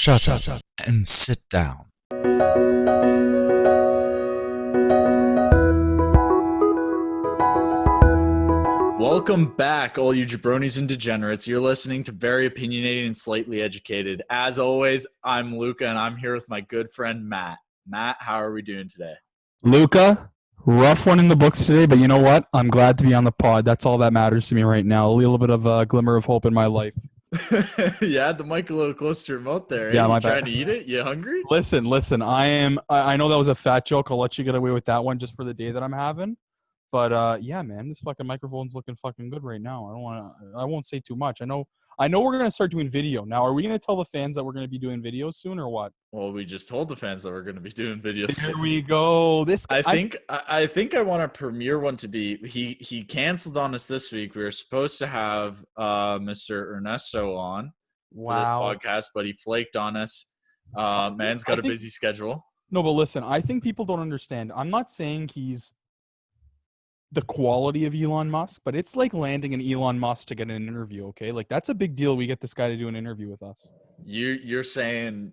Shut up and sit down. Welcome back, all you jabronis and degenerates. You're listening to Very Opinionated and Slightly Educated. As always, I'm Luca, and I'm here with my good friend Matt. Matt, how are we doing today? Luca, rough one in the books today, but you know what? I'm glad to be on the pod. That's all that matters to me right now. A little bit of a glimmer of hope in my life. Yeah, the mic a little close to your mouth there. Yeah, you my trying bad. to eat it? You hungry? Listen. I know that was a fat joke. I'll let you get away with that one just for the day that I'm having. But yeah, man, this fucking microphone's looking fucking good right now. I won't say too much. I know we're gonna start doing video. Now, are we gonna tell the fans that we're gonna be doing videos soon or what? Well, we just told the fans that we're going to be doing videos. Here we go. I think I want to premiere one to be. He canceled on us this week. We were supposed to have Mr. Ernesto on for this podcast, but he flaked on us. Man's got a busy schedule. No, but listen, I think people don't understand. I'm not saying he's the quality of Elon Musk, but it's like landing an Elon Musk to get an interview. Okay, like that's a big deal. We get this guy to do an interview with us. You're saying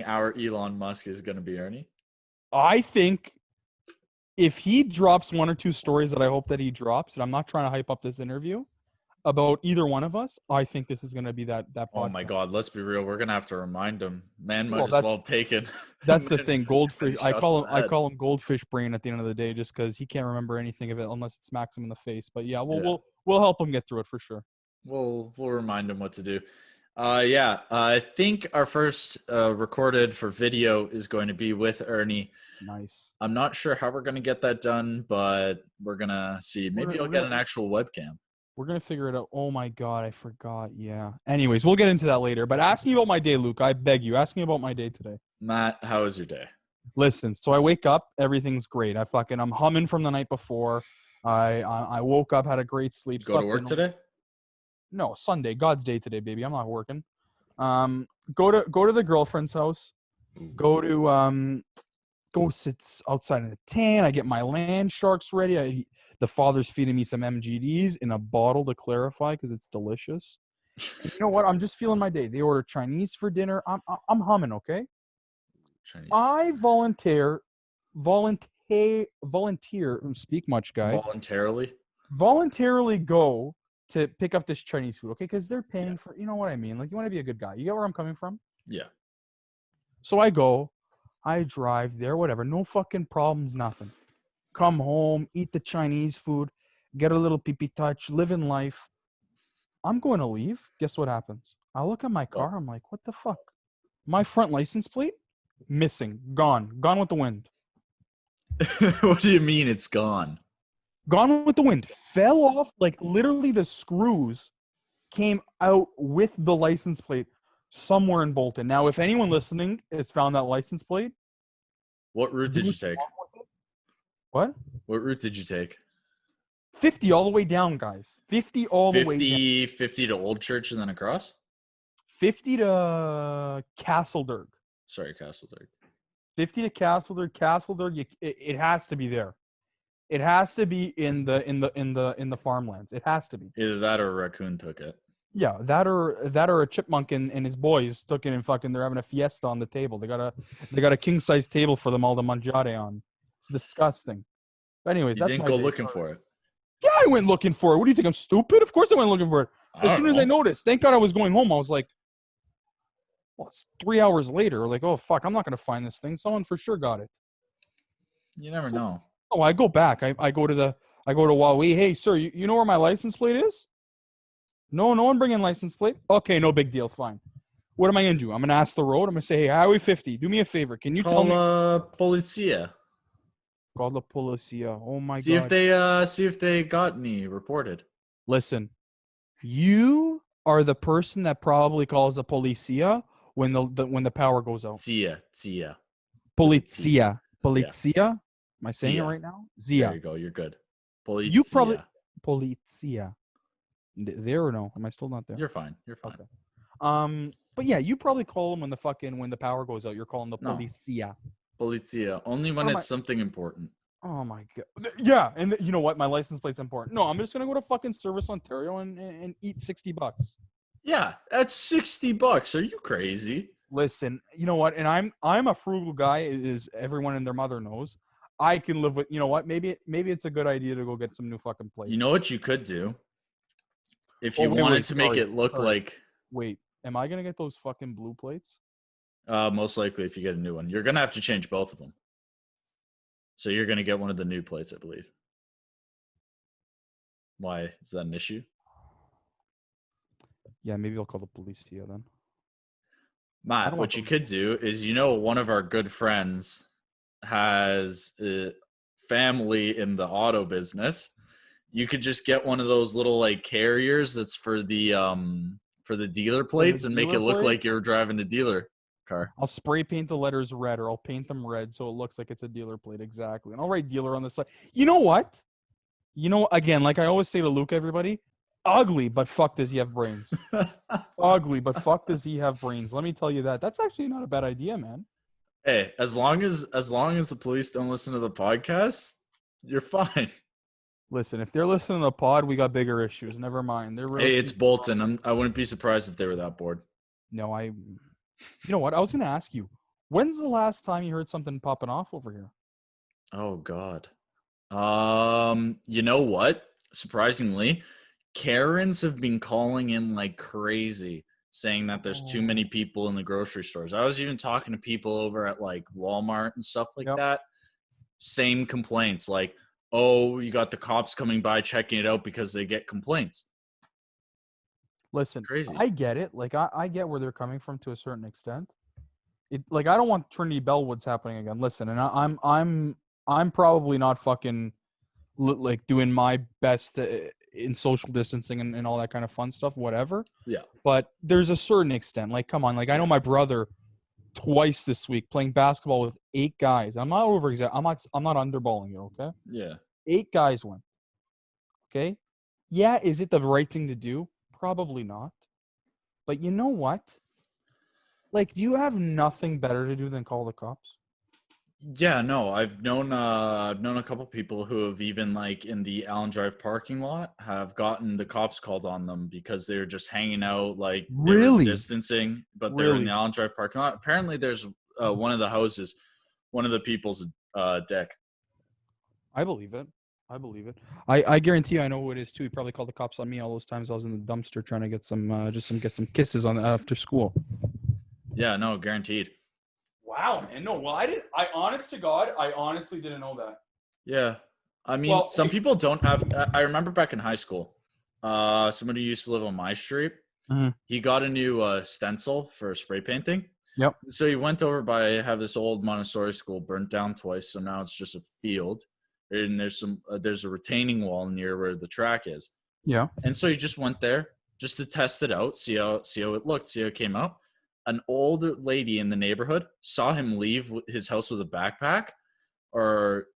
our Elon Musk is going to be Ernie? I think if he drops one or two stories that I hope that he drops, and I'm not trying to hype up this interview about either one of us, I think this is going to be that podcast. Oh my God, let's be real. We're going to have to remind him. Man might as well have taken. That's the thing. Goldfish. I call him goldfish brain at the end of the day, just because he can't remember anything of it unless it smacks him in the face. But yeah, we'll help him get through it for sure. We'll remind him what to do. I think our first recorded for video is going to be with Ernie. Nice. I'm not sure how we're going to get that done, but we're going to see. Maybe I'll get an actual webcam. We're going to figure it out. Oh my God, I forgot. Yeah. Anyways, we'll get into that later. But ask me about my day, Luke. I beg you. Ask me about my day today. Matt, how was your day? Listen, so I wake up. Everything's great. I'm humming from the night before. I woke up, had a great sleep. Go to work today? No, Sunday. God's day today, baby. I'm not working. Go to the girlfriend's house. Go sit outside in the tan. I get my land sharks ready. The father's feeding me some MGDs in a bottle to clarify because it's delicious. You know what? I'm just feeling my day. They order Chinese for dinner. I'm humming, okay? Chinese. I volunteer. Speak much, guy. Voluntarily go to pick up this Chinese food, okay? Because they're paying for. You know what I mean? Like, you want to be a good guy. You get where I'm coming from? Yeah. So I go. I drive there, whatever. No fucking problems, nothing. Come home, eat the Chinese food, get a little pee-pee touch, living life. I'm going to leave. Guess what happens? I look at my car. I'm like, what the fuck? My front license plate, missing, gone with the wind. What do you mean it's gone? Gone with the wind. Fell off, like literally the screws came out with the license plate somewhere in Bolton. Now, if anyone listening has found that license plate. What route did you take? What route did you take? 50 all the way down, guys. 50 all the way down. 50 to Old Church and then across? 50 to Castledurg. Sorry, Castledurg. 50 to Castledurg. It has to be there. It has to be in the farmlands. It has to be. Either that or a raccoon took it. Yeah, that or a chipmunk and his boys took it and fucking they're having a fiesta on the table. They got a king size table for them all to mangiare on. It's disgusting. But anyways, you didn't go looking for it. Yeah, I went looking for it. What do you think? I'm stupid? Of course I went looking for it. As soon as I noticed, thank God I was going home. I was like, well, it's 3 hours later. Like, oh fuck, I'm not gonna find this thing. Someone for sure got it. You never know. Oh, I go back. I go to Huawei. Hey, sir, you know where my license plate is? No one bringing license plate. Okay, no big deal. Fine. What am I gonna do? I'm gonna ask the road. I'm gonna say, hey, Highway 50. Do me a favor. Can you tell me? Policia. Call the policia. Oh my God. See if they got me reported. Listen, you are the person that probably calls the policia when the power goes out. Tia. Policia. Yeah. Am I saying it right now? Zia. There you go. You're good. Policia. You probably policia. There or no? Am I still not there? You're fine. Okay. But yeah, you probably call them when the power goes out. You're calling the policia. Policia. Only when it's something important. Oh my God. Yeah, and you know what? My license plate's important. No, I'm just gonna go to fucking Service Ontario and eat $60. Yeah, that's $60. Are you crazy? Listen, you know what? And I'm a frugal guy, as everyone and their mother knows. I can live with, you know what? Maybe it's a good idea to go get some new fucking plates. You know what you could do if Oh, you wanted to make sorry, it look like. Wait, am I gonna get those fucking blue plates? Most likely, if you get a new one, you're gonna have to change both of them. So you're gonna get one of the new plates, I believe. Why is that an issue? Yeah, maybe I'll call the police to you then. Matt, what you could do is, one of our good friends has a family in the auto business. You could just get one of those little like carriers that's for the dealer plates and make it look like you're driving a dealer car. I'll spray paint the letters red, or I'll paint them red so it looks like it's a dealer plate. Exactly. And I'll write dealer on the side. You know what? Again, like I always say to Luke, everybody, ugly, but fuck does he have brains. Ugly, but fuck does he have brains. Let me tell you that. That's actually not a bad idea, man. Hey, as long as the police don't listen to the podcast, you're fine. Listen, if they're listening to the pod, we got bigger issues. Never mind. Hey, it's Bolton. I wouldn't be surprised if they were that bored. No, you know what? I was going to ask you, when's the last time you heard something popping off over here? Oh, God. You know what? Surprisingly, Karens have been calling in like crazy, saying that there's too many people in the grocery stores. I was even talking to people over at like Walmart and stuff like that. Same complaints, like, oh, you got the cops coming by checking it out because they get complaints. Listen, crazy. I get it. Like, I get where they're coming from to a certain extent. I don't want Trinity Bellwoods happening again. Listen, and I'm probably not fucking like doing my best in social distancing and all that kind of fun stuff, whatever. Yeah. But there's a certain extent. Like, come on. Like, I know my brother twice this week playing basketball with 8 guys. I'm not I'm not underballing you, okay? Yeah. 8 guys went. Okay? Yeah, is it the right thing to do? Probably not. But you know what? Like, do you have nothing better to do than call the cops? Yeah, no, I've known a couple people who have even like in the Allen Drive parking lot have gotten the cops called on them because they're just hanging out, like Really distancing, but they're in the Allen Drive parking lot. Apparently, there's one of the houses, one of the people's deck. I believe it. I guarantee you, I know who it is too. He probably called the cops on me all those times I was in the dumpster trying to get some kisses on after school. Yeah, no, guaranteed. Wow, man. No, well, I honest to God, I honestly didn't know that. Yeah. I mean, some people don't have. I remember back in high school, somebody who used to live on my street. Mm-hmm. He got a new stencil for spray painting. Yep. So he went over have this old Montessori school burnt down twice. So now it's just a field. And there's a retaining wall near where the track is. Yeah. And so he just went there just to test it out, see how it looked, see how it came out. An older lady in the neighborhood saw him leave his house with a backpack,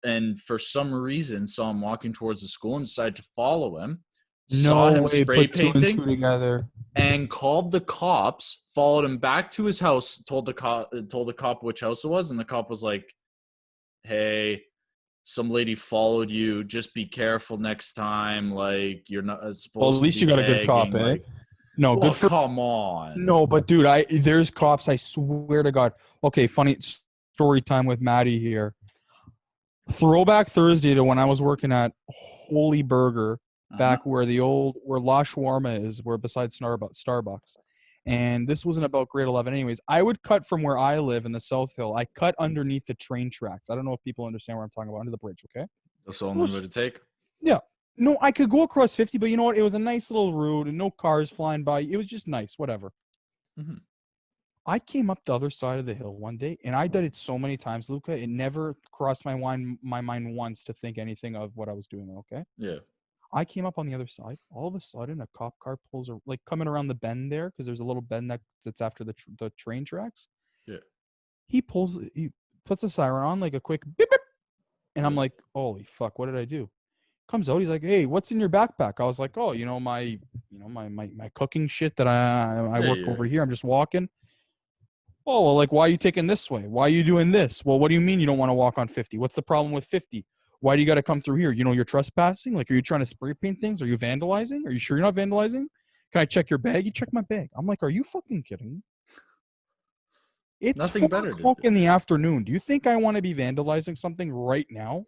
and for some reason saw him walking towards the school and decided to follow him. Saw him spray painting together, and called the cops. Followed him back to his house. Told the cop which house it was, and the cop was like, "Hey, some lady followed you. Just be careful next time. Like, you're not supposed to." Well, at least you got a good cop, eh? Like, no, well, come on. No, but dude, there's cops. I swear to God. Okay, funny story time with Maddie here. Throwback Thursday to when I was working at Holy Burger, back where La Shawarma is, where beside Starbucks. And this wasn't about grade 11 anyways. I would cut from where I live in the South Hill. I cut underneath the train tracks. I don't know if people understand what I'm talking about. Under the bridge, okay? That's the only way to take. Yeah. No, I could go across 50, but you know what? It was a nice little route and no cars flying by. It was just nice, whatever. Mm-hmm. I came up the other side of the hill one day, and I did it so many times, Luca. It never crossed my mind once to think anything of what I was doing, okay? Yeah. I came up on the other side. All of a sudden, a cop car pulls, like coming around the bend there, because there's a little bend that's after the train tracks. Yeah. He puts a siren on, like a quick beep, beep. And I'm like, holy fuck, what did I do? Comes out, he's like, hey, what's in your backpack? I was like, oh, my cooking shit that I work over here. I'm just walking. Oh, well, like, why are you taking this way? Why are you doing this? Well, what do you mean you don't want to walk on 50? What's the problem with 50? Why do you got to come through here? You're trespassing? Like, are you trying to spray paint things? Are you vandalizing? Are you sure you're not vandalizing? Can I check your bag? You check my bag. I'm like, are you fucking kidding me? It's Nothing 4 better to o'clock do. in the afternoon. Do you think I want to be vandalizing something right now?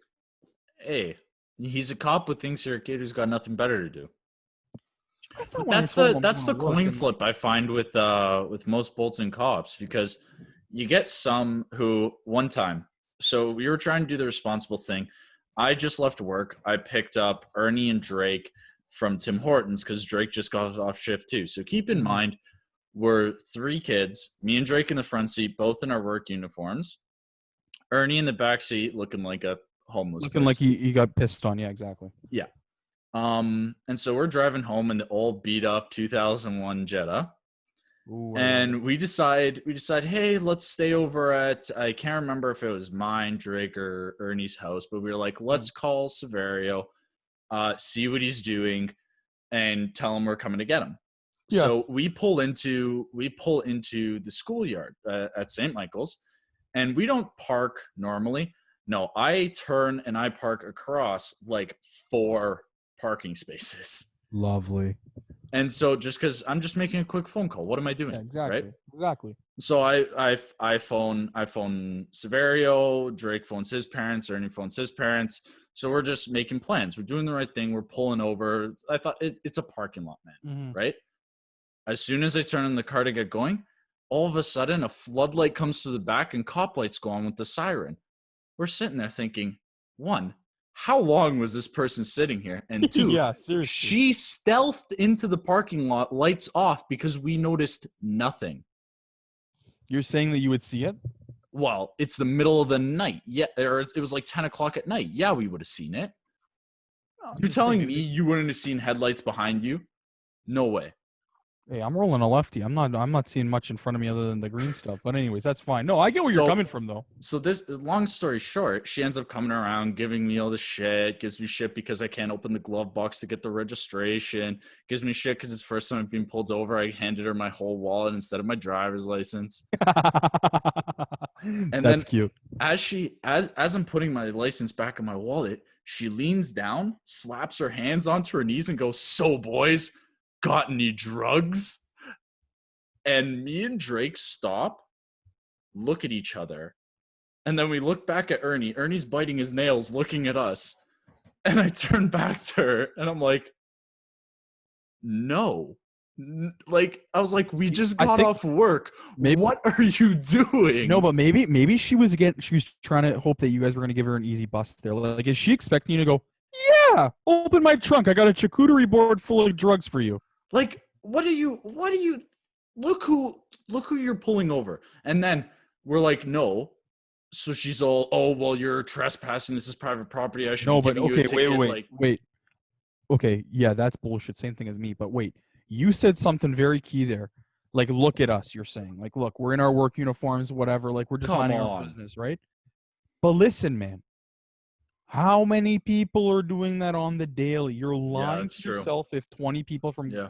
Hey, he's a cop who thinks you're a kid who's got nothing better to do. I thought But when I told him I'm that's going the to work coin and flip I find with most Bolton cops, because you get some who one time. So we were trying to do the responsible thing. I just left work. I picked up Ernie and Drake from Tim Hortons because Drake just got off shift too. So keep in Mhm. mind, we're 3 kids, me and Drake in the front seat, both in our work uniforms. Ernie in the back seat looking like a homeless looking like person. he got pissed on. Yeah, exactly. Yeah. And so we're driving home in the old beat up 2001 Jetta. Ooh, I love it. And we decide, hey, let's stay over at, I can't remember if it was mine, Drake, or Ernie's house, but we were like, let's call Severio, see what he's doing, and tell him we're coming to get him. Yeah. So we pull into the schoolyard at St. Michael's, and we don't park normally. No, I turn and I park across like 4 parking spaces. Lovely. And so just because I'm just making a quick phone call, what am I doing? Yeah, exactly. Right? Exactly. So I phone Severio, Drake phones his parents, Ernie phones his parents. So we're just making plans. We're doing the right thing. We're pulling over. I thought it's a parking lot, man. Mhm. Right? As soon as I turn in the car to get going, all of a sudden a floodlight comes to the back and cop lights go on with the siren. We're sitting there thinking, 1, how long was this person sitting here? And 2, Yeah, seriously. she stealthed into the parking lot, lights off, because we noticed nothing. You're saying that you would see it? Well, it's the middle of the night. Yeah, or it was like 10 o'clock at night. Yeah, we would have seen it. No, I'm You're just telling saying me you wouldn't have seen headlights behind you? No way. Hey, I'm rolling a lefty. I'm not seeing much in front of me other than the green stuff. But anyways, that's fine. No, I get where you're coming from though. So this, long story short, she ends up coming around, giving me all the shit, gives me shit because I can't open the glove box to get the registration, gives me shit because it's the first time I've been pulled over. I handed her my whole wallet instead of my driver's license. And that's then cute. as I'm putting my license back in my wallet, she leans down, slaps her hands onto her knees and goes, "So boys, got any drugs?" And me and Drake stop, look at each other, and then we look back at Ernie. Ernie's biting his nails, looking at us. And I turn back to her and I'm like, no. Like, I was like, we just got off work. maybe- What are you doing? No, but maybe she was trying to hope that you guys were gonna give her an easy bust there. Like, is she expecting you to go, yeah, open my trunk. I got a charcuterie board full of drugs for you. Like, what do you look who you're pulling over? And then we're like, no. So she's all, oh, well, you're trespassing. This is private property. I should No, be but giving you a okay, ticket. wait. Okay, yeah, that's bullshit. Same thing as me. But wait, you said something very key there. Like, look at us, you're saying. Like, look, we're in our work uniforms, whatever. Like, we're just Come minding on. our business, right? But listen, man. How many people are doing that on the daily? You're lying it's to true. yourself if 20 people from Yeah.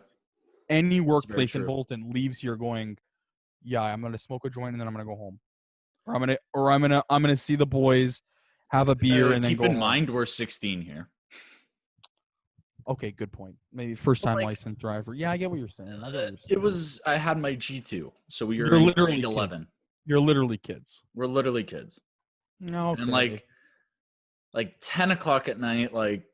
any workplace in true. Bolton leaves here going, yeah, I'm gonna smoke a joint and then I'm gonna go home. Or I'm gonna see the boys, have a beer, and then keep go in home. mind we're 16 here. Okay, good point. Maybe first time Like, licensed driver. Yeah, I get what you're saying. I get what you're saying. It was, I had my G2, so we were You're in literally grade kids. 11. You're literally kids. We're literally kids. No, okay. And like 10 o'clock at night, like,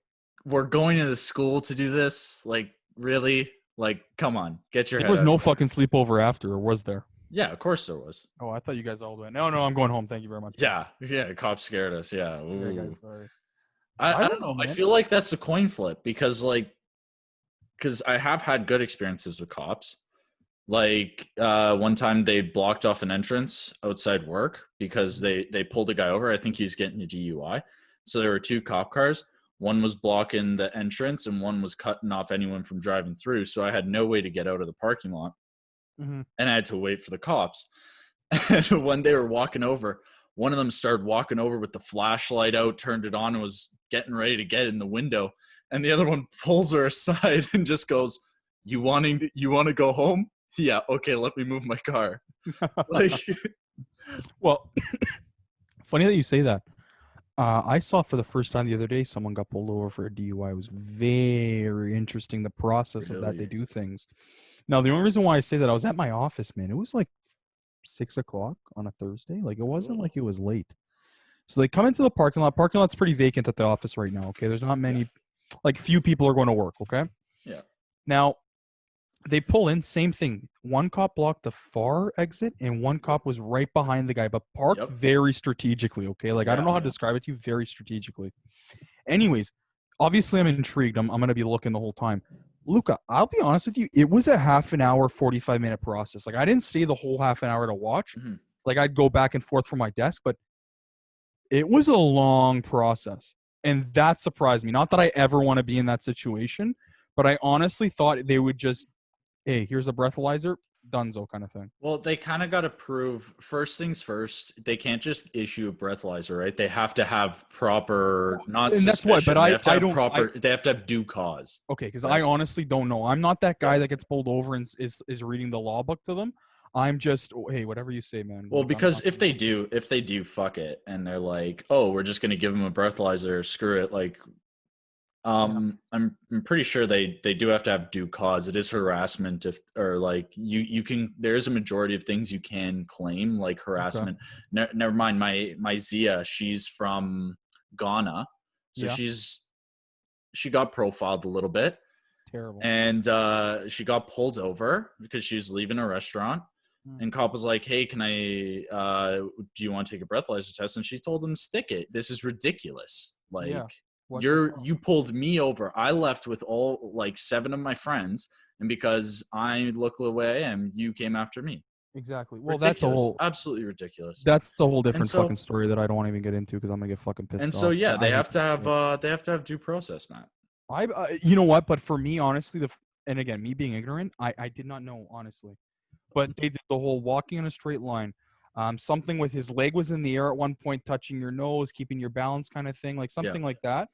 we're going to the school to do this. Like, really? Like, come on, get your head There was out no of there. fucking sleepover after, or was there? Yeah, of course there was. Oh, I thought you guys all went. No, I'm going home. Thank you very much. Yeah, cops scared us. Yeah. Yeah, guys, sorry. I don't know. I feel like that's a coin flip because I have had good experiences with cops. Like, one time they blocked off an entrance outside work because they pulled a guy over. I think he was getting a DUI. So there were 2 cop cars. One was blocking the entrance and one was cutting off anyone from driving through. So I had no way to get out of the parking lot. Mm-hmm. And I had to wait for the cops. And when they were walking over, one of them started walking over with the flashlight out, turned it on, and was getting ready to get in the window. And the other one pulls her aside and just goes, you want to go home? Yeah, okay, let me move my car. Like, well, funny that you say that. I saw for the first time the other day someone got pulled over for a DUI. It was very interesting, the process of that they Really? do things. Now, the only reason why I say that, I was at my office, man. It was like 6 o'clock on a Thursday. Like, it wasn't like it was late. So they come into the parking lot. Parking lot's pretty vacant at the office right now. Okay, there's not many, like, few people are going to work. Okay. Yeah. Now they pull in, same thing. One cop blocked the far exit, and one cop was right behind the guy, but parked very strategically. Okay, like, I don't know how to describe it to you. Very strategically. Anyways, obviously I'm intrigued. I'm going to be looking the whole time. Luca, I'll be honest with you. It was a half an hour, 45-minute process. Like, I didn't stay the whole half an hour to watch. Mm-hmm. Like, I'd go back and forth from my desk, but it was a long process. And that surprised me. Not that I ever want to be in that situation, but I honestly thought they would just, hey, here's a breathalyzer, dunzo kind of thing. Well, they kind of got to prove, first things first, they can't just issue a breathalyzer, right? They have to have proper, not and suspicion. that's what, but they have to have proper, they have to have due cause. Okay, because I honestly don't know. I'm not that guy that gets pulled over and is reading the law book to them. I'm just, hey, whatever you say, man. Well, like, because if they do, fuck it, and they're like, oh, we're just gonna give them a breathalyzer, screw it, like, I'm pretty sure they do have to have due cause. It is harassment, if, or like, you can, there's a majority of things you can claim, like harassment. Never mind, my Zia, she's from Ghana, so she got profiled a little bit. Terrible. And she got pulled over because she was leaving a restaurant. And cop was like, hey, can I, do you want to take a breathalyzer test? And she told him, stick it. This is ridiculous. Like, you pulled me over. I left with all, like, 7 of my friends. And because I look the way I am, you came after me. Exactly. Well, ridiculous. That's a whole, absolutely ridiculous. That's a whole different fucking story that I don't want to even get into because I'm going to get fucking pissed off. And so, yeah, they have to have due process, Matt. You know what? But for me, honestly, and again, me being ignorant, I did not know, honestly. But they did the whole walking in a straight line. Something with his leg was in the air at one point, touching your nose, keeping your balance kind of thing, like something like that.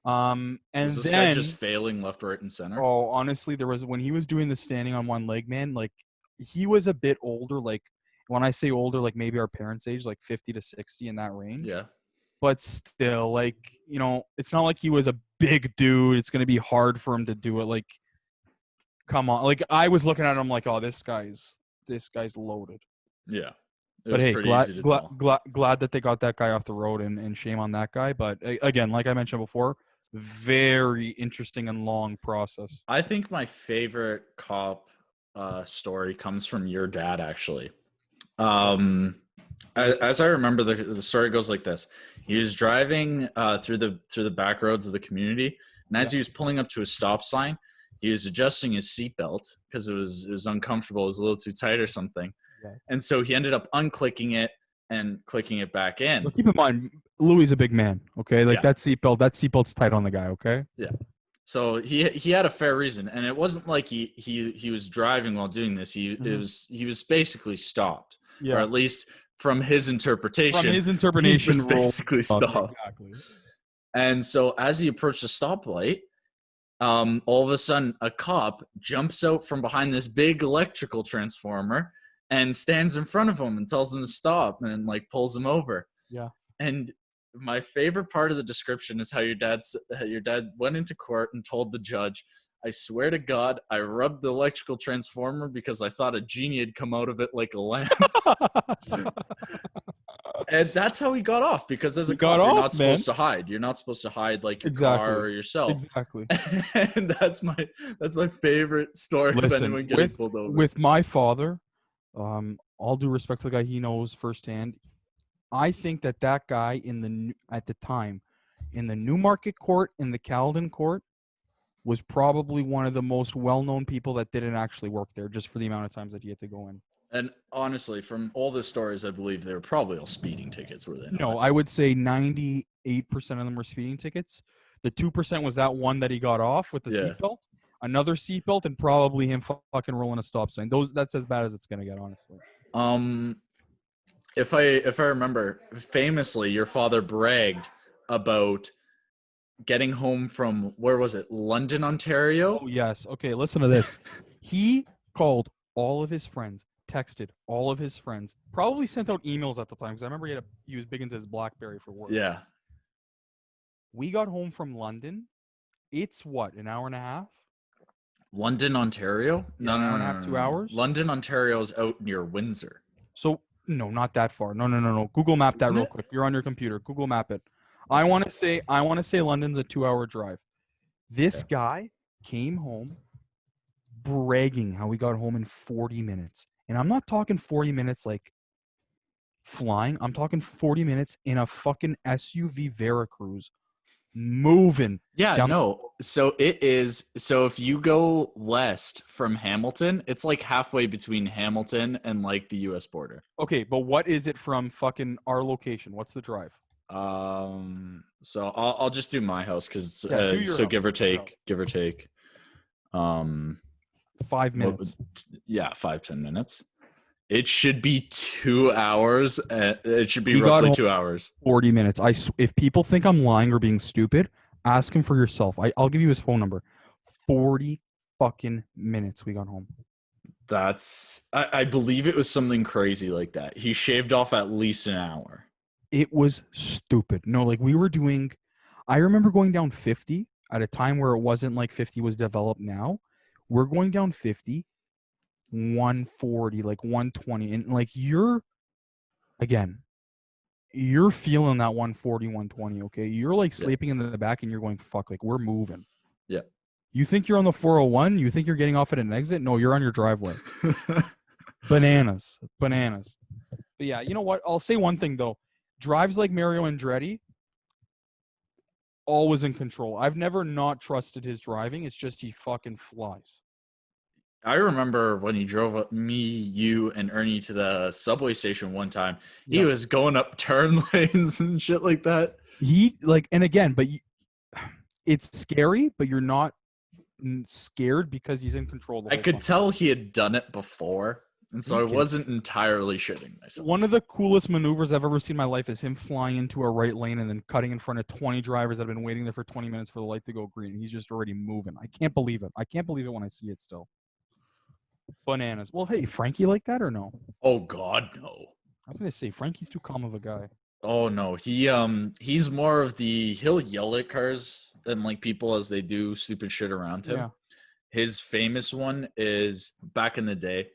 And was this guy just failing left, right, and center? Oh, honestly, there was, when he was doing the standing on one leg, man, like, he was a bit older. Like, when I say older, like maybe our parents' age, like 50 to 60 in that range. Yeah. But still, like, you know, it's not like he was a big dude. It's going to be hard for him to do it. Like, come on. Like, I was looking at him like, oh, this guy's loaded. Yeah. But hey, glad that they got that guy off the road, and shame on that guy. But again, like I mentioned before, very interesting and long process. I think my favorite cop story comes from your dad, actually. As I remember, the story goes like this. He was driving through the back roads of the community, and as he was pulling up to a stop sign, he was adjusting his seatbelt because it was uncomfortable. It was a little too tight or something. Yes. And so he ended up unclicking it and clicking it back in. But keep in mind, Louis is a big man, okay? Like, that seatbelt's tight on the guy, okay? Yeah. So he had a fair reason, and it wasn't like he was driving while doing this. He was basically stopped, or at least from his interpretation. From his interpretation, he was basically stopped. Exactly. And so as he approached the stoplight, all of a sudden a cop jumps out from behind this big electrical transformer and stands in front of him and tells him to stop and like pulls him over. Yeah. And my favorite part of the description is how your dad went into court and told the judge, I swear to God, I rubbed the electrical transformer because I thought a genie had come out of it like a lamp. And that's how he got off, because as a cop, you're not supposed to hide. You're not supposed to hide like your car or yourself. Exactly. And that's my favorite story. Listen, of anyone getting pulled over. With my father, all due respect to the guy he knows firsthand, I think that guy at the time in the Newmarket court, in the Caledon court, was probably one of the most well-known people that didn't actually work there, just for the amount of times that he had to go in. And honestly, from all the stories, I believe they were probably all speeding tickets, were they not? No, I would say 98% of them were speeding tickets. The 2% was that one that he got off with the seatbelt, another seatbelt, and probably him fucking rolling a stop sign. That's as bad as it's gonna get, honestly. If I remember, famously, your father bragged about getting home from, where was it? London, Ontario? Oh, yes. Okay, listen to this. He called all of his friends, texted all of his friends, probably sent out emails at the time, because I remember he was big into his BlackBerry for work. Yeah. We got home from London. It's what, an hour and a half? London, Ontario? No, an hour and a half, 2 hours? London, Ontario is out near Windsor. So no, not that far. No. Google Map that Isn't real it? quick. You're on your computer. Google Map it. I Okay. want to say London's a 2-hour drive. This Okay. guy came home bragging how he got home in 40 minutes. And I'm not talking 40 minutes like flying. I'm talking 40 minutes in a fucking SUV Veracruz moving Yeah, down. no. So it is. So if you go west from Hamilton, it's like halfway between Hamilton and like the U.S. border. Okay, but what is it from fucking our location? What's the drive? So I'll just do my house because Yeah, do your so house. Do your house. give or take, um, 5 what, minutes. yeah, 5-10 minutes. It should be 2 hours. It should be He got roughly home 2 hours. 40 minutes. If people think I'm lying or being stupid, ask him for yourself. I'll give you his phone number. 40 fucking minutes we got home. I believe it was something crazy like that. He shaved off at least an hour. It was stupid. No, like we were doing, I remember going down 50 at a time where it wasn't like 50 was developed now. We're going down 50, 140, like 120. And like again, you're feeling that 140, 120, okay? You're like Yeah. sleeping in the back and you're going, fuck, like we're moving. Yeah. You think you're on the 401? You think you're getting off at an exit? No, you're on your driveway. Bananas. But yeah, you know what? I'll say one thing though. Drives like Mario Andretti, always in control. I've never not trusted his driving. It's just he fucking flies. I remember when he drove me, you, and Ernie to the subway station one time. He Yep. was going up turn lanes and shit like that. He like, and again, but it's scary, but you're not scared because he's in control the I whole could time. tell he had done it before, and so I wasn't entirely shitting myself. One of the coolest maneuvers I've ever seen in my life is him flying into a right lane and then cutting in front of 20 drivers that have been waiting there for 20 minutes for the light to go green. He's just already moving. I can't believe it. I can't believe it when I see it still. Bananas. Well, hey, Frankie like that or no? Oh God, no. I was gonna say Frankie's too calm of a guy. Oh no, he's more of he'll yell at cars and like people as they do stupid shit around him. Yeah. His famous one is back in the day.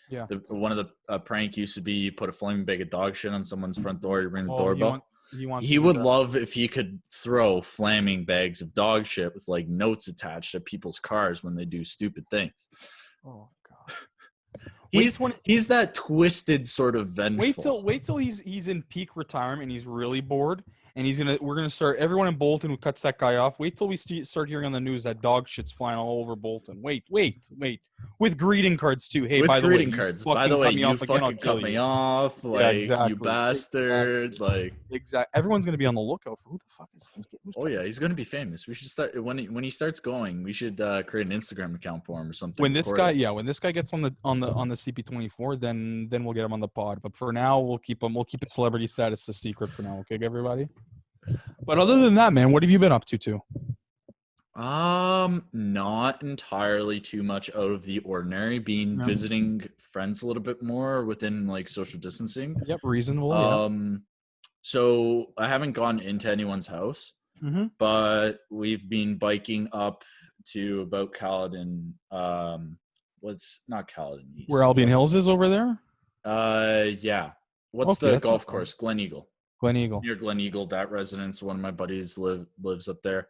Yeah. One of the prank used to be you put a flaming bag of dog shit on someone's front door, you ring the doorbell. He would love if he could throw flaming bags of dog shit with like notes attached to people's cars when they do stupid things. Oh God. He's that twisted sort of vengeful. Wait till he's in peak retirement and he's really bored and we're gonna start everyone in Bolton who cuts that guy off. Wait till we start hearing on the news that dog shit's flying all over Bolton. Wait. With greeting cards too. Hey, With by the way, greeting cards. By the way, you fucking cut me off. Like, exactly. you bastard. Exactly. Like everyone's gonna be on the lookout for who the fuck is who's oh yeah, he's gonna be famous. We should start when he starts going. We should create an Instagram account for him or something. When this guy gets on the CP24, then we'll get him on the pod. But for now, we'll keep his celebrity status a secret for now. Okay, everybody. But other than that, man, what have you been up to? Not entirely too much out of the ordinary. Visiting friends a little bit more within like social distancing. Yep, reasonable. So I haven't gone into anyone's house, but we've been biking up to about Caledon. What's not Caledon East? Where Albion Hills is over there? Yeah. What's the golf course? Glen Eagle. Near Glen Eagle, that residence. One of my buddies lives up there.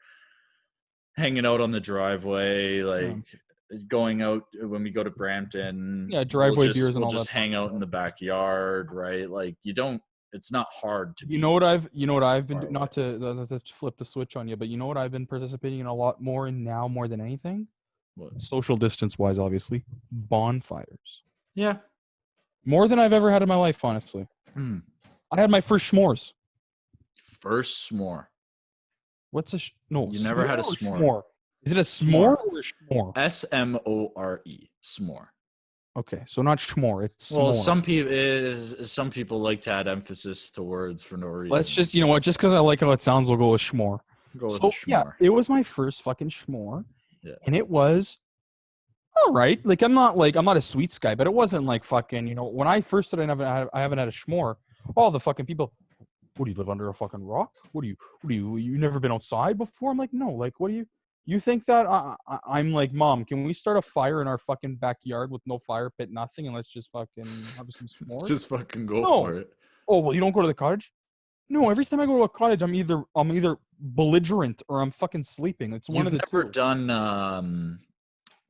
Hanging out on the driveway, going out when we go to Brampton. Yeah, driveway beers and all that. We'll just hang out in the backyard, right? Like it's not hard to. You know what I've been not to flip the switch on you, but you know what I've been participating in a lot more in now more than anything? What? Social distance wise, obviously. Bonfires. Yeah. More than I've ever had in my life, honestly. I had my first s'mores. First s'more. What's a no? You never had a s'more. Is it a s'more or a s'more? SMORE. S'more. Okay, so not s'more. It's well, s'more. some people like to add emphasis to words for no reason. Let's just just because I like how it sounds, we'll go with s'more. Yeah, it was my first fucking s'more, and it was all right. Like I'm not a sweets guy, but it wasn't like fucking when I first started, I haven't had a s'more. All the fucking people. What do you live under a fucking rock? What do you never been outside before? I'm like, no, like what do you You think that I'm like, Mom, can we start a fire in our fucking backyard with no fire pit, nothing, and let's just fucking have some s'mores? Just fucking go No. for it. Oh, well, you don't go to the cottage? No, every time I go to a cottage, I'm either belligerent or I'm fucking sleeping. It's one of the You've never two. done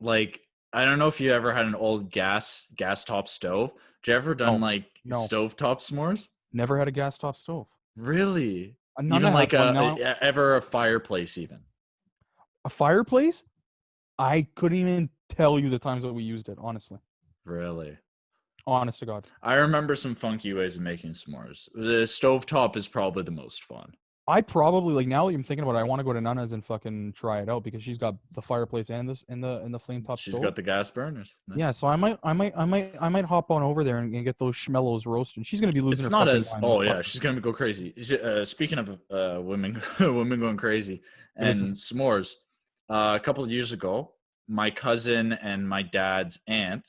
like, I don't know if you ever had an old gas top stove. Did you ever done like No. stovetop s'mores? Never had a gas top stove. Really? None Even that like has one now. ever a fireplace even? A fireplace? I couldn't even tell you the times that we used it, honestly. Really? Honest to God. I remember some funky ways of making s'mores. The stovetop is probably the most fun. I probably, like, now that I'm thinking about it, I want to go to Nana's and fucking try it out because she's got the fireplace and this in the flame top She's stove. got the gas burners. Nice. Yeah, so I might hop on over there and get those schmellows roasted. She's gonna be losing. It's her not fucking as. mind Oh on yeah, fuck. she's gonna go crazy. Speaking of women, women going crazy and s'mores. A couple of years ago, my cousin and my dad's aunt,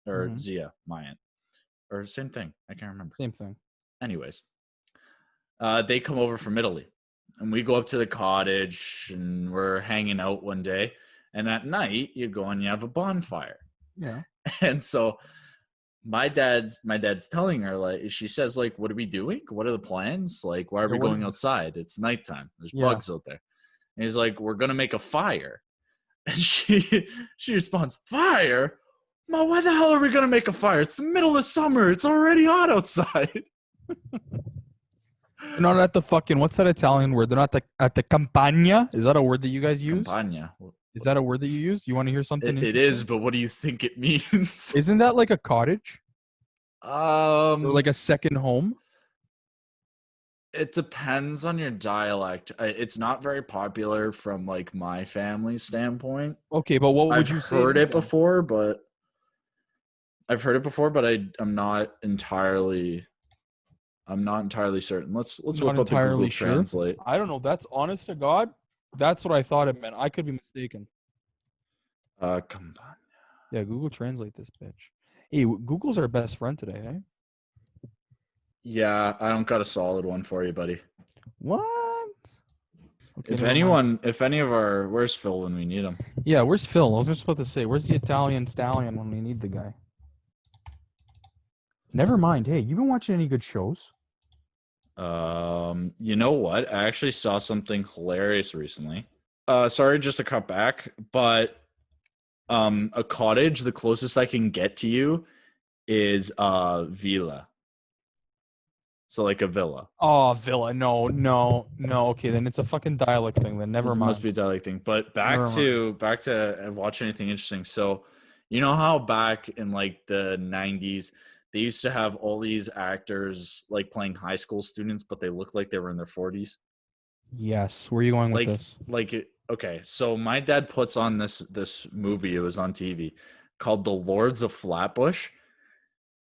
or Zia, my aunt, or same thing. I can't remember. Same thing. Anyways, they come over from Italy, and we go up to the cottage, and we're hanging out one day. And at night, you go and you have a bonfire. Yeah. And so my dad's telling her, like, she says, like, what are we doing? What are the plans? Like, why are we going outside? It's nighttime. There's bugs out there. And he's like, we're gonna make a fire. And she responds, fire? Mom, why the hell are we gonna make a fire? It's the middle of summer. It's already hot outside. They're not at the fucking, what's that Italian word? They're not at the campagna. Is that a word that you guys use? Campagna. Is that a word that you use? You want to hear something? It is, but what do you think it means? Isn't that like a cottage? Or like a second home? It depends on your dialect. It's not very popular from like my family standpoint. Okay, but what would you say? I've heard it before, but I'm not entirely certain. Let's whip up the Google Translate. I don't know. That's honest to God. That's what I thought it meant. I could be mistaken. Come on. Yeah, Google Translate this bitch. Hey, Google's our best friend today, eh? Yeah, I don't got a solid one for you, buddy. What? Okay, where's Phil when we need him? Yeah, where's Phil? I was just about to say, where's the Italian stallion when we need the guy? Never mind. Hey, you been watching any good shows? You know what? I actually saw something hilarious recently. Sorry, just to cut back, but a cottage, the closest I can get to you is villa. So like a villa. Oh, villa. No. Okay, then it's a fucking dialect thing. Then never mind. It must be a dialect thing. But back to watch anything interesting. So, you know how back in like the 90s, they used to have all these actors like playing high school students, but they looked like they were in their 40s. Yes. Where are you going with this? Okay, so my dad puts on this movie. It was on TV called The Lords of Flatbush.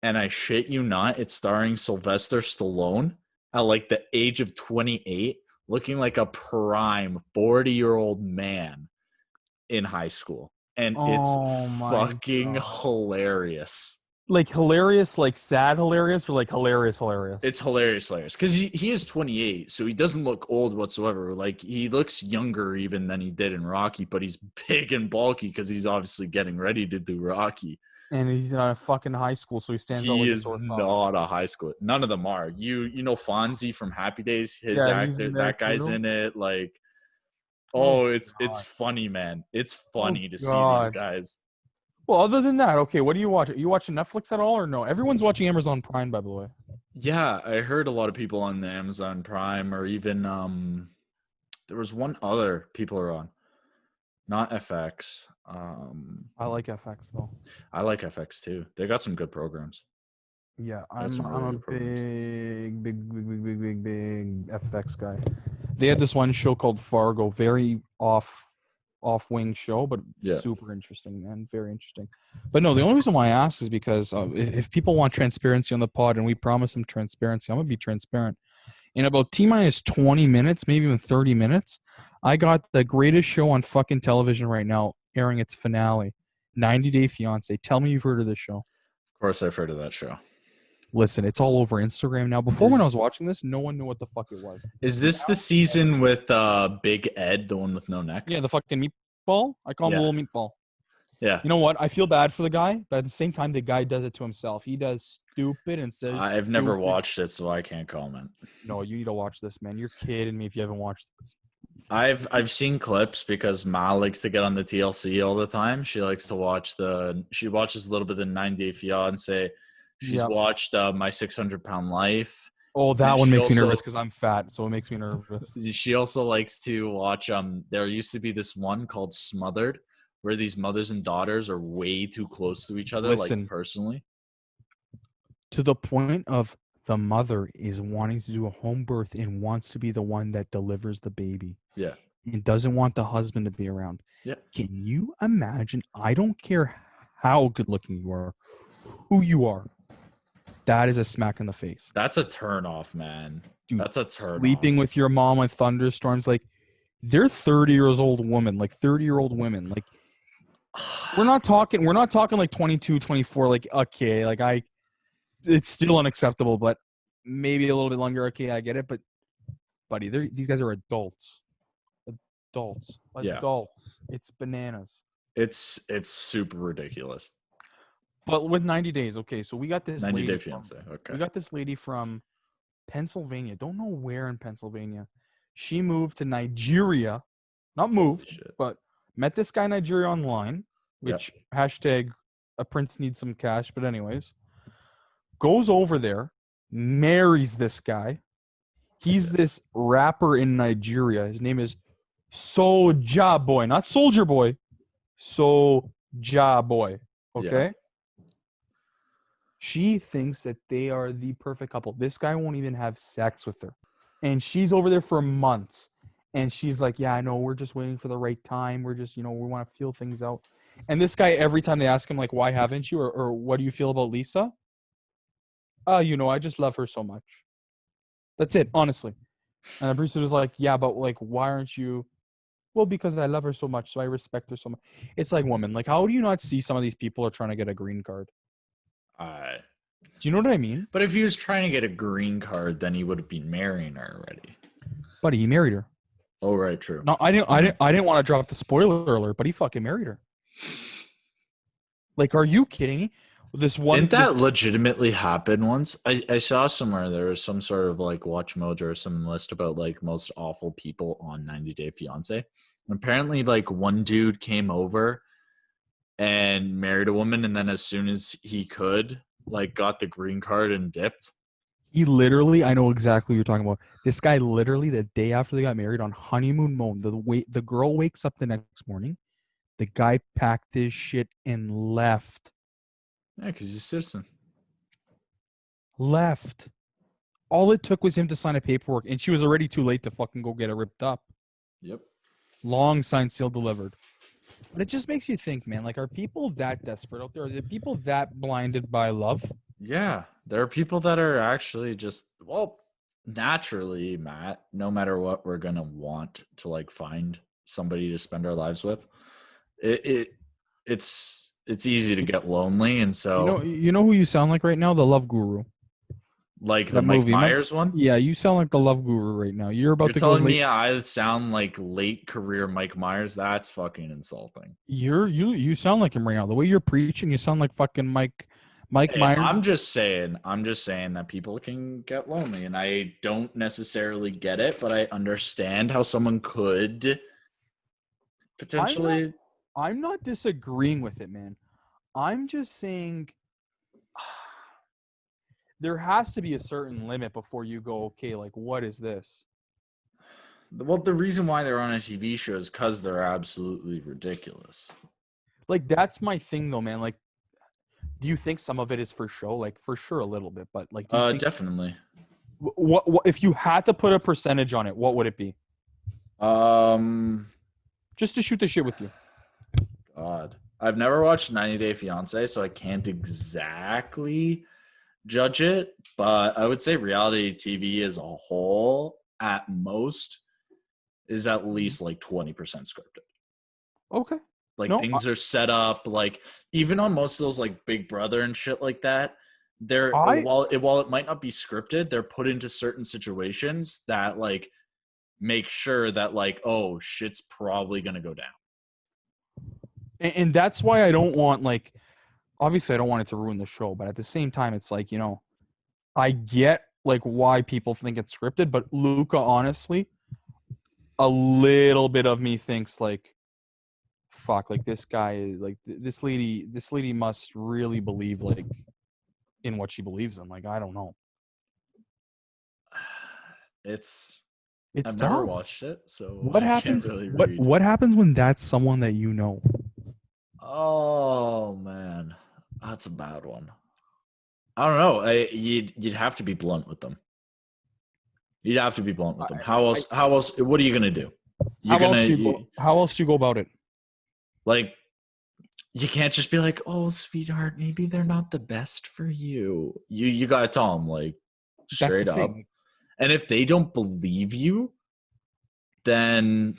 And I shit you not, it's starring Sylvester Stallone at like the age of 28, looking like a prime 40-year-old man in high school. And it's fucking hilarious. Like hilarious, like sad hilarious, or like hilarious? It's hilarious. Because he is 28, so he doesn't look old whatsoever. Like, he looks younger even than he did in Rocky, but he's big and bulky because he's obviously getting ready to do Rocky. And he's not a fucking high school, so he stands out like a sore thumb. He is not a high school. None of them are. You know Fonzie from Happy Days, his actor, that guy's in it. Like, it's funny, man. It's funny to see these guys. Well, other than that, okay, what do you watch? Are you watching Netflix at all or no? Everyone's watching Amazon Prime, by the way. Yeah, I heard a lot of people on the Amazon Prime, or even there was one other people are on. Not FX. I like FX though. I like FX too. They got some good programs. Yeah, I'm a big FX guy. They had this one show called Fargo, very off-wing show, but super interesting, man. Very interesting. But no, the only reason why I ask is because if people want transparency on the pod, and we promise them transparency, I'm gonna be transparent. In about T-minus 20 minutes, maybe even 30 minutes, I got the greatest show on fucking television right now airing its finale, 90 Day Fiancé. Tell me you've heard of this show. Of course I've heard of that show. Listen, it's all over Instagram now. Before when I was watching this, no one knew what the fuck it was. Is this the season with Big Ed, the one with no neck? Yeah, the fucking meatball. I call him the little meatball. Yeah. You know what? I feel bad for the guy, but at the same time, the guy does it to himself. He does stupid and says I've never watched it, so I can't comment. No, you need to watch this, man. You're kidding me if you haven't watched this. I've seen clips because Ma likes to get on the TLC all the time. She likes to watch she watches a little bit of 90 Day Fiance. She's watched My 600-Pound Life. Oh, that one makes me nervous because I'm fat, so it makes me nervous. She also likes to watch there used to be this one called Smothered, where these mothers and daughters are way too close to each other, like personally. To the point of the mother is wanting to do a home birth and wants to be the one that delivers the baby. Yeah. And doesn't want the husband to be around. Yeah. Can you imagine? I don't care how good looking you are, who you are. That is a smack in the face. That's a turn off, man. Dude, that's a turn off. Sleeping with your mom with thunderstorms, like they're 30-year-old women, like 30-year-old women. Like we're not talking like 22, 24, like okay, like it's still unacceptable, but maybe a little bit longer. Okay, I get it, but buddy, these guys are adults. Adults. It's bananas. It's super ridiculous. But with 90 days, okay, so we got this 90 Day Fiance. Okay. We got this lady from Pennsylvania. Don't know where in Pennsylvania. She moved to Nigeria. Not moved, but met this guy in Nigeria online, which hashtag a prince needs some cash, but anyways. Goes over there, marries this guy. He's this rapper in Nigeria. His name is Soulja Boy, not Soldier Boy. Soulja Boy. Okay? Yeah. She thinks that they are the perfect couple. This guy won't even have sex with her. And she's over there for months. And she's like, yeah, I know, we're just waiting for the right time. We're just, we want to feel things out. And this guy, every time they ask him, like, why haven't you? Or what do you feel about Lisa? I just love her so much. That's it, honestly. And the producer was like, yeah, but like, why aren't you? Well, because I love her so much, so I respect her so much. It's like, woman, like, how do you not see some of these people are trying to get a green card? Do you know what I mean? But if he was trying to get a green card, then he would have been marrying her already. Buddy, he married her. Oh, right, true. No, I didn't want to drop the spoiler alert, but he fucking married her. Like, are you kidding me? Didn't that legitimately happen once? I saw somewhere there was some sort of like Watch Mojo or some list about like most awful people on 90 Day Fiance. And apparently, like one dude came over and married a woman, and then as soon as he could, like got the green card and dipped. He literally, I know exactly what you're talking about. This guy literally, the day after they got married on honeymoon mode, the girl wakes up the next morning, the guy packed his shit and left. Yeah, because he's a citizen. Left. All it took was him to sign a paperwork, and she was already too late to fucking go get it ripped up. Yep. Long signed, sealed, delivered. But it just makes you think, man, like, are people that desperate out there? Are there people that blinded by love? Yeah. There are people that are actually just, naturally, Matt, no matter what, we're going to want to, like, find somebody to spend our lives with. It's easy to get lonely, and so... You know who you sound like right now? The Love Guru. Like the Mike Myers one? Yeah, you sound like the Love Guru right now. You're telling me I sound like late career Mike Myers? That's fucking insulting. You sound like him right now. The way you're preaching, you sound like fucking Mike Myers. I'm just saying that people can get lonely, and I don't necessarily get it, but I understand how someone could potentially... I'm not disagreeing with it, man. I'm just saying there has to be a certain limit before you go, okay, like, what is this? Well, the reason why they're on a TV show is because they're absolutely ridiculous. Like, that's my thing, though, man. Like, do you think some of it is for show? Like, for sure, a little bit, but like, definitely. What if you had to put a percentage on it? What would it be? Just to shoot the shit with you. God, I've never watched 90 Day Fiance, so I can't exactly judge it, but I would say reality TV as a whole, at most, is at least like 20% scripted. Okay. Like, things are set up, like, even on most of those, like, Big Brother and shit like that, while it might not be scripted, they're put into certain situations that like make sure that like, oh, shit's probably gonna go down. And that's why I don't want, like, obviously I don't want it to ruin the show, but at the same time, it's like, I get like why people think it's scripted, but Luca, honestly, a little bit of me thinks like, fuck, like this guy, like this lady must really believe like in what she believes in. Like, I don't know. I've Tough. never watched it, so What happens? Can't really read. What happens when that's someone that you know? Oh man, that's a bad one. I don't know. You'd have to be blunt with them. You'd have to be blunt with them. How else? What are you gonna do? How else do you go about it? Like, you can't just be like, "Oh, sweetheart, maybe they're not the best for you." You gotta tell them like straight up. And if they don't believe you, then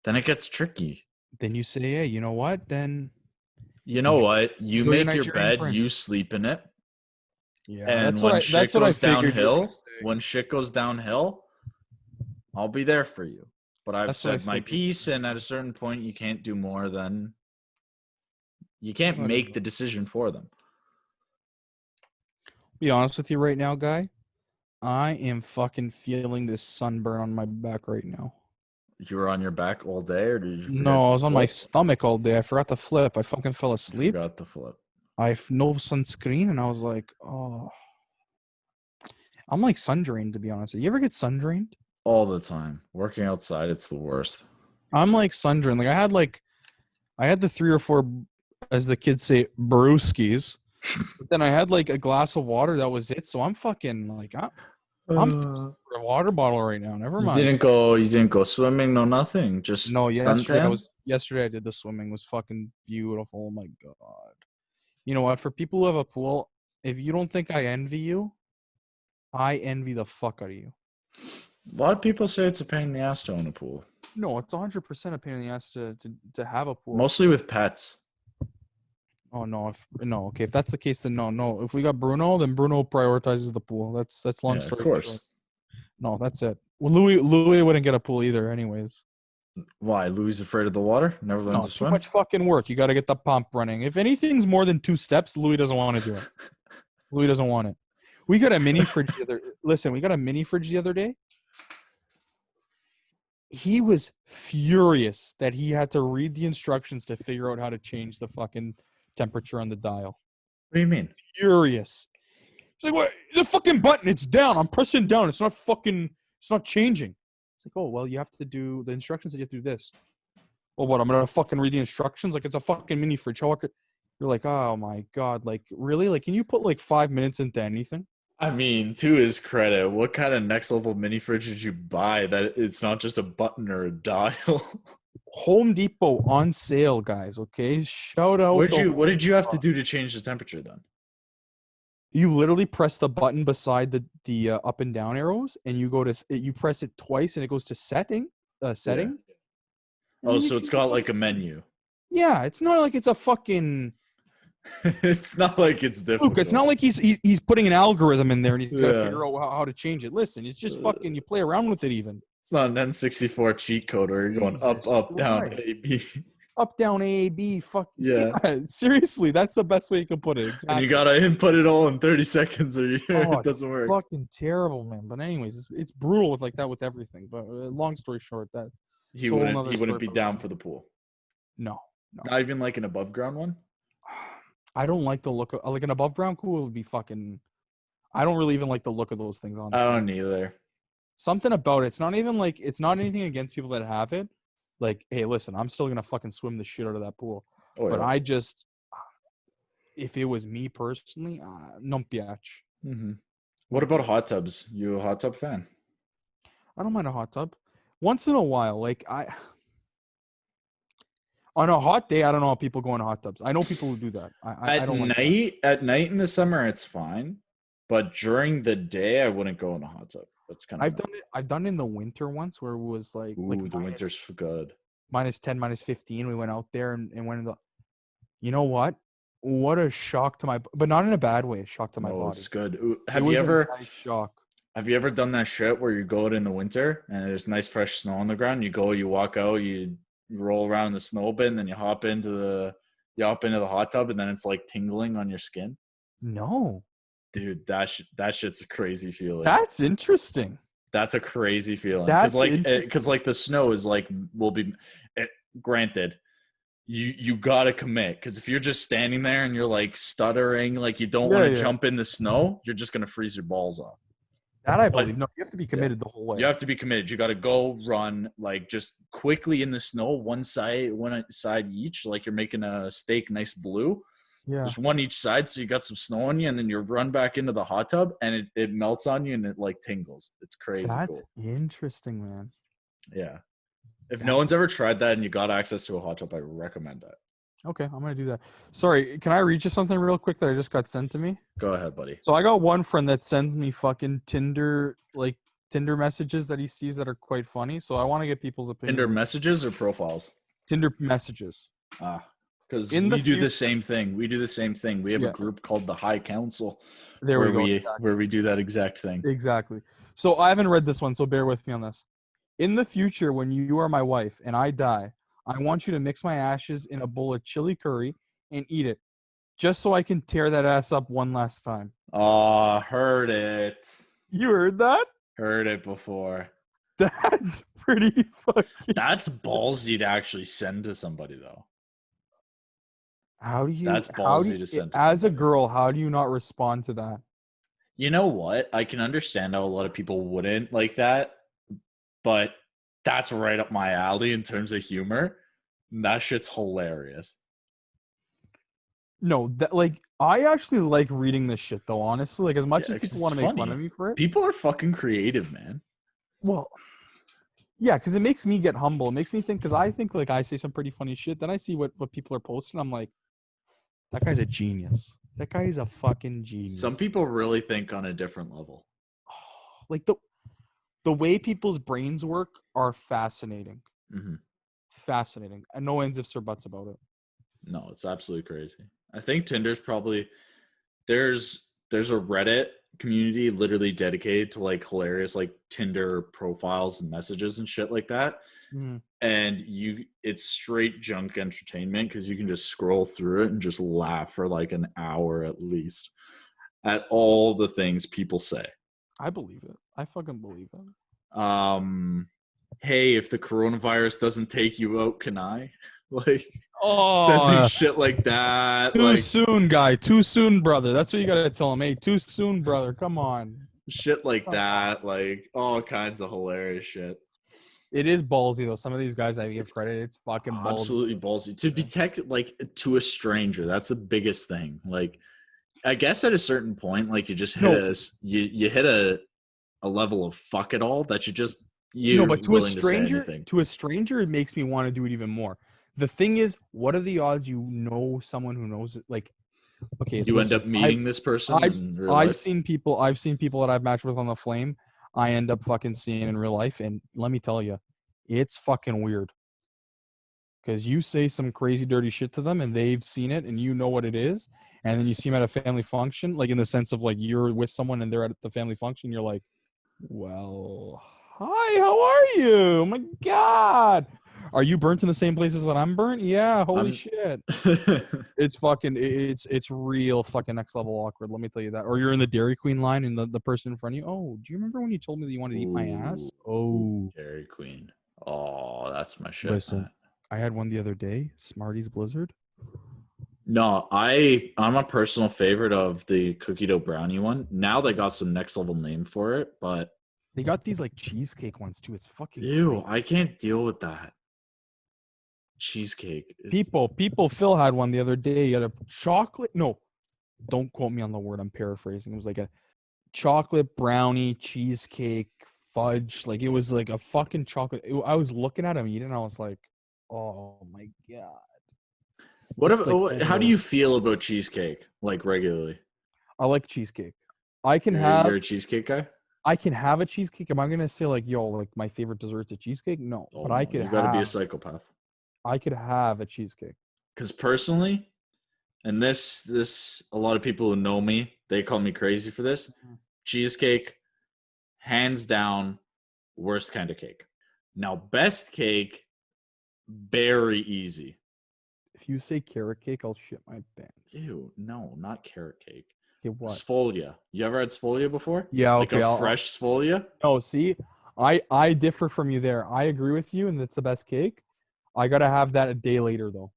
it gets tricky. Then you say, "Hey, you know what? Then you know what? You make your bed, you sleep in it." Yeah, and when shit goes downhill, I'll be there for you. But I've said my piece, and at a certain point, you can't do more than you can't make the decision for them. Be honest with you right now, guy. I am fucking feeling this sunburn on my back right now. You were on your back all day, or did you? No, I was on my stomach all day. I forgot to flip. I fucking fell asleep. Forgot to flip. I have no sunscreen, and I was like, oh. I'm like sun drained, to be honest. You ever get sun drained? All the time. Working outside, it's the worst. I'm like sun drained. Like I had the 3 or 4, as the kids say, brewskis. But then I had like a glass of water. That was it. So I'm fucking like I'm for a water bottle right now. Never mind. You didn't go swimming, no nothing. Just no. Yesterday I did the swimming. It was fucking beautiful. Oh my god. You know what? For people who have a pool, if you don't think I envy you, I envy the fuck out of you. A lot of people say it's a pain in the ass to own a pool. No, it's 100% a pain in the ass to have a pool. Mostly with pets. Oh no! Okay. If that's the case, then no. If we got Bruno, then Bruno prioritizes the pool. That's long story short. Of course. No, that's it. Well, Louis wouldn't get a pool either, anyways. Why? Louis afraid of the water? Never learned to swim? Too much fucking work. You got to get the pump running. If anything's more than 2 steps, Louis doesn't want to do it. Louis doesn't want it. We got a mini fridge we got a mini fridge the other day. He was furious that he had to read the instructions to figure out how to change the fucking temperature on the dial. What do you mean? Furious. He's like, what? The fucking button, it's down. I'm pressing down. It's not changing. It's like, oh, well, you have to do the instructions that you have to do this. Well, what? I'm going to fucking read the instructions? Like, it's a fucking mini fridge. You're like, oh my God. Like, really? Like, can you put like 5 minutes into anything? I mean, to his credit, what kind of next level mini fridge did you buy that it's not just a button or a dial? Home Depot on sale, guys. Okay, shout out. What did you have to do to change the temperature then? You literally press the button beside the up and down arrows, and you press it twice, and it goes to setting. Yeah. Oh, so it's got like a menu. Yeah, it's not like it's a fucking. It's not like it's difficult. Luke, it's not like he's putting an algorithm in there and he's got to figure out how to change it. Listen, it's just fucking you play around with it even. It's not an N64 cheat code where you're going up, down, A, B. Up, down, A, B, fuck. Yeah. Seriously, that's the best way you can put it. Exactly. And you got to input it all in 30 seconds or it doesn't work. Fucking terrible, man. But anyways, it's brutal with like that with everything. But long story short, that he wouldn't be down for the pool. No. Not even like an above ground one? I don't like the look of like an above ground pool would be fucking. I don't really even like the look of those things on. I don't either. Something about it. It's not even like it's not anything against people that have it. Like, hey, listen, I'm still gonna fucking swim the shit out of that pool. Oh, but yeah. I just, if it was me personally, non piace. Mm-hmm. What about hot tubs? You a hot tub fan? I don't mind a hot tub. Once in a while, like on a hot day, I don't know how people go in hot tubs. I know people who do that. I don't like that. At night in the summer, it's fine, but during the day, I wouldn't go in a hot tub. That's kind of. I've done it in the winter once where it was like. The winter's good. -10, -15. We went out there and went in the. You know what? what a shock to my, but not in a bad way. Shock to my No, body. it's good. It was a nice shock. Have you ever done that shit where you go out in the winter and there's nice fresh snow on the ground? You walk out, you roll around in the snow bin, then you hop into the hot tub, and then it's like tingling on your skin. No, Dude, that shit's a crazy feeling. that's interesting. That's a crazy feeling That's because like the snow is like granted. You gotta commit, because if you're just standing there and you're like stuttering, like you don't want to jump in the snow, you're just gonna freeze your balls off. That I believe. No, you have to be committed the whole way. You have to be committed. You got to go run like just quickly in the snow, one side each, like you're making a steak nice blue. Yeah. Just one each side, so you got some snow on you, and then you run back into the hot tub, and it melts on you, and it like tingles. It's crazy. That's cool. Interesting, man. Yeah. If no one's ever tried that and you got access to a hot tub, I recommend that. Okay, I'm gonna do that. Sorry, can I read you something real quick that I just got sent to me? Go ahead, buddy. So I got one friend that sends me fucking Tinder messages that he sees that are quite funny. So I want to get people's opinions. Tinder messages or profiles? Tinder messages. Because we do the same thing. We do the same thing. We have a group called the High Council. There we go. Where we do that exact thing. Exactly. So I haven't read this one, so bear with me on this. In the future, when you are my wife and I die, I want you to mix my ashes in a bowl of chili curry and eat it, just so I can tear that ass up one last time. Heard it. You heard that? Heard it before. That's pretty fucking... That's ballsy to actually send to somebody, though. That's ballsy to send to somebody. As a girl, how do you not respond to that? You know what? I can understand how a lot of people wouldn't like that, but that's right up my alley in terms of humor. That shit's hilarious. No, I actually like reading this shit though, honestly. Like, as much as people want to make fun of me for it. People are fucking creative, man. Well, yeah, because it makes me get humble. It makes me think, because I think like I say some pretty funny shit. Then I see what people are posting. I'm like, that guy's a genius. That guy is a fucking genius. Some people really think on a different level. Like the way people's brains work are fascinating. Mm-hmm. Fascinating. And no ends, ifs, or buts about it. No, it's absolutely crazy. I think Tinder's probably there's a Reddit community literally dedicated to like hilarious like Tinder profiles and messages and shit like that. Mm-hmm. And it's straight junk entertainment, because you can just scroll through it and just laugh for like an hour at least at all the things people say. I believe it. I fucking believe it. Hey, if the coronavirus doesn't take you out, can I? Like, sending shit like that. Too soon, guy. Too soon, brother. That's what you gotta tell him. Hey, too soon, brother. Come on. Shit like that. Like, all kinds of hilarious shit. It is ballsy, though. Some of these guys I give credit. It's fucking ballsy. Absolutely ballsy. To be texted, like, to a stranger, that's the biggest thing. Like, I guess at a certain point, like, you just hit you hit a level of fuck it all that but to a stranger, it makes me want to do it even more. The thing is, what are the odds you know someone who knows it? Like, okay, you end up meeting this person in real life? I've seen people that I've matched with on the Flame. I end up fucking seeing in real life, and let me tell you, it's fucking weird. Because you say some crazy, dirty shit to them, and they've seen it, and you know what it is, and then you see them at a family function, like in the sense of like you're with someone and they're at the family function, you're like, well, hi, how are you? Oh my God. Are you burnt in the same places that I'm burnt? Yeah, holy shit. It's real fucking next level awkward, let me tell you that. Or you're in the Dairy Queen line and the person in front of you, oh, do you remember when you told me that you wanted to eat my ass? Oh. Dairy Queen. Oh, that's my shit. Listen, I had one the other day, Smarties Blizzard. No, I'm a personal favorite of the cookie dough brownie one. Now they got some next level name for it, but they got these like cheesecake ones too. It's fucking ew. Great. I can't deal with that. Cheesecake. People. Phil had one the other day. He had a chocolate. No, don't quote me on the word. I'm paraphrasing. It was like a chocolate brownie cheesecake fudge. Like it was like a fucking chocolate. I was looking at him eating. And I was like, oh my God. How do you feel about cheesecake? Like regularly? I like cheesecake. You're a cheesecake guy? I can have a cheesecake. Am I gonna say like, yo, like my favorite dessert's a cheesecake? No, but I could. You gotta be a psychopath. I could have a cheesecake. Because personally, and this a lot of people who know me, they call me crazy for this. Cheesecake, hands down, worst kind of cake. Now, best cake, very easy. If you say carrot cake, I'll shit my pants. Ew, no, not carrot cake. Okay, what? Sfolia. You ever had sfolia before? Yeah, okay. Like a fresh sfolia? No, see, I differ from you there. I agree with you, and it's the best cake. I gotta have that a day later, though.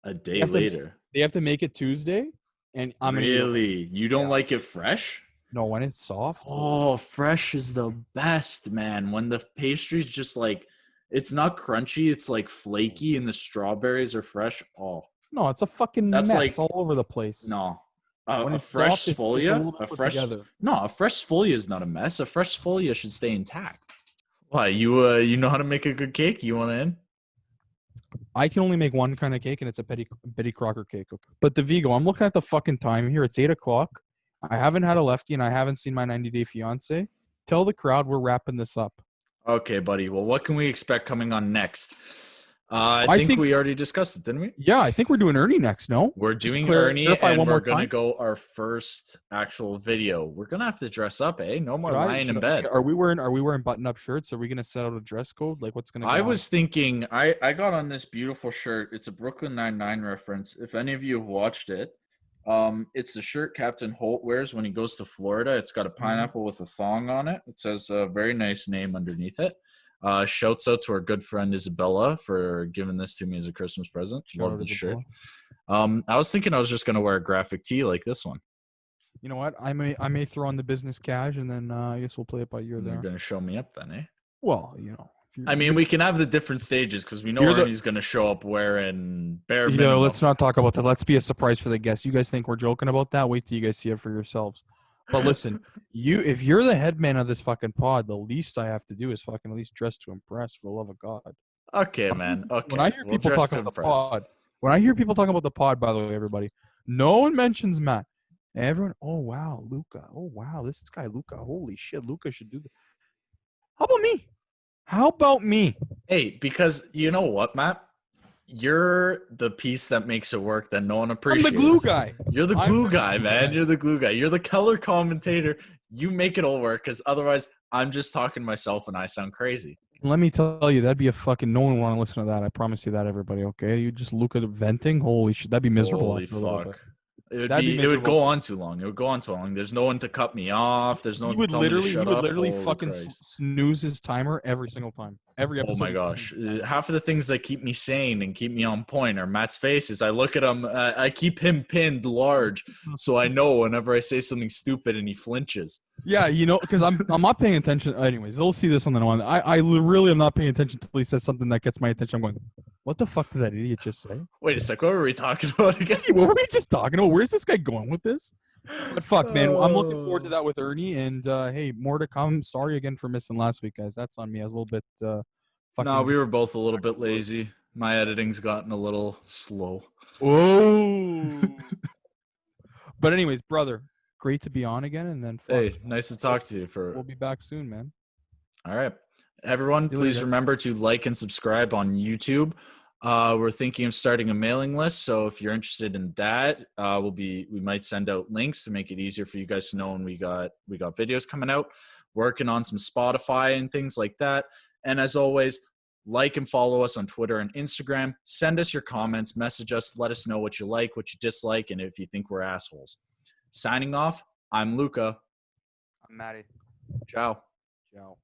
A day later. They have to make it Tuesday, and I'm gonna eat it. Really? You don't like it fresh? No, when it's soft. Oh, fresh is the best, man. When the pastry's just like, it's not crunchy, it's like flaky, and the strawberries are fresh. Oh, No, it's a fucking That's mess like- all over the place. no. When A it's fresh soft, it's a sfolia? little bit put together. A fresh sfolia is not a mess. A fresh sfolia should stay intact. Why, you know how to make a good cake? You want in? I can only make one kind of cake, and it's a Betty Crocker cake. But the Vigo, I'm looking at the fucking time here. It's 8:00. I haven't had a lefty, and I haven't seen my 90-day fiance. Tell the crowd we're wrapping this up. Okay, buddy. Well, what can we expect coming on next? I think we already discussed it, didn't we? Yeah, I think we're doing Ernie next. No, We're doing clarify Ernie, and one we're more going to time. go our first actual video. We're going to have to dress up, eh? No more lying in bed. Are we wearing button-up shirts? Are we gonna set out a dress code? Like, what's gonna? I was thinking, I got on this beautiful shirt. It's a Brooklyn Nine-Nine reference. If any of you have watched it, it's the shirt Captain Holt wears when he goes to Florida. It's got a pineapple with a thong on it. It says a very nice name underneath it. Shouts out to our good friend Isabella for giving this to me as a Christmas present. Love the shirt. I was thinking I was just gonna wear a graphic tee like this one. You know what? I may throw on the business cash, and then I guess we'll play it by ear You're there. gonna show me up then, eh? Well, you know. I mean, we can have the different stages because we know Ernie's gonna show up wearing bare minimum. You know, let's not talk about that. Let's be a surprise for the guests. You guys think we're joking about that? Wait till you guys see it for yourselves. But listen, if you're the head man of this fucking pod, the least I have to do is fucking at least dress to impress, for the love of God. Okay, man. Okay. When I hear people talking about the pod, by the way, everybody, no one mentions Matt. Everyone, oh wow, Luca. Oh wow, this guy Luca. Holy shit, Luca should do that. How about me? Hey, because you know what, Matt? You're the piece that makes it work that no one appreciates. I'm the glue guy. You're the glue guy, man. You're the glue guy. You're the color commentator. You make it all work because otherwise I'm just talking to myself and I sound crazy. Let me tell you, that'd be a fucking no one would want to listen to that. I promise you that, everybody. Okay, you just look at venting. Holy shit, that'd be miserable. Holy fuck. It would go on too long. It would go on too long. There's no one to cut me off. There's no one to tell me to shut up. He would literally Holy fucking Christ. snooze his timer every single time. Every episode. Oh my gosh. Half of the things that keep me sane and keep me on point are Matt's faces. I look at him, I keep him pinned large so I know whenever I say something stupid and he flinches. Yeah, you know, because I'm not paying attention. Anyways, they'll see this on the one. I really am not paying attention until he says something that gets my attention. I'm going, what the fuck did that idiot just say? Wait a sec, what were we talking about again? What were we just talking about? Where's this guy going with this? But fuck, man, I'm looking forward to that with Ernie. And hey, more to come. Sorry again for missing last week, guys. That's on me. I was a little bit. No, we were both a little bit lazy. My editing's gotten a little slow. Whoa. But anyways, brother, great to be on again. And then hey, nice to talk to you. We'll be back soon, man. All right, everyone, please remember to like and subscribe on YouTube. We're thinking of starting a mailing list, so if you're interested in that, we might send out links to make it easier for you guys to know when we got videos coming out. Working on some Spotify and things like that. And as always, like and follow us on Twitter and Instagram. Send us your comments, message us, let us know what you like, what you dislike, and if you think we're assholes. Signing off, I'm Luca. I'm Maddie. Ciao. Ciao.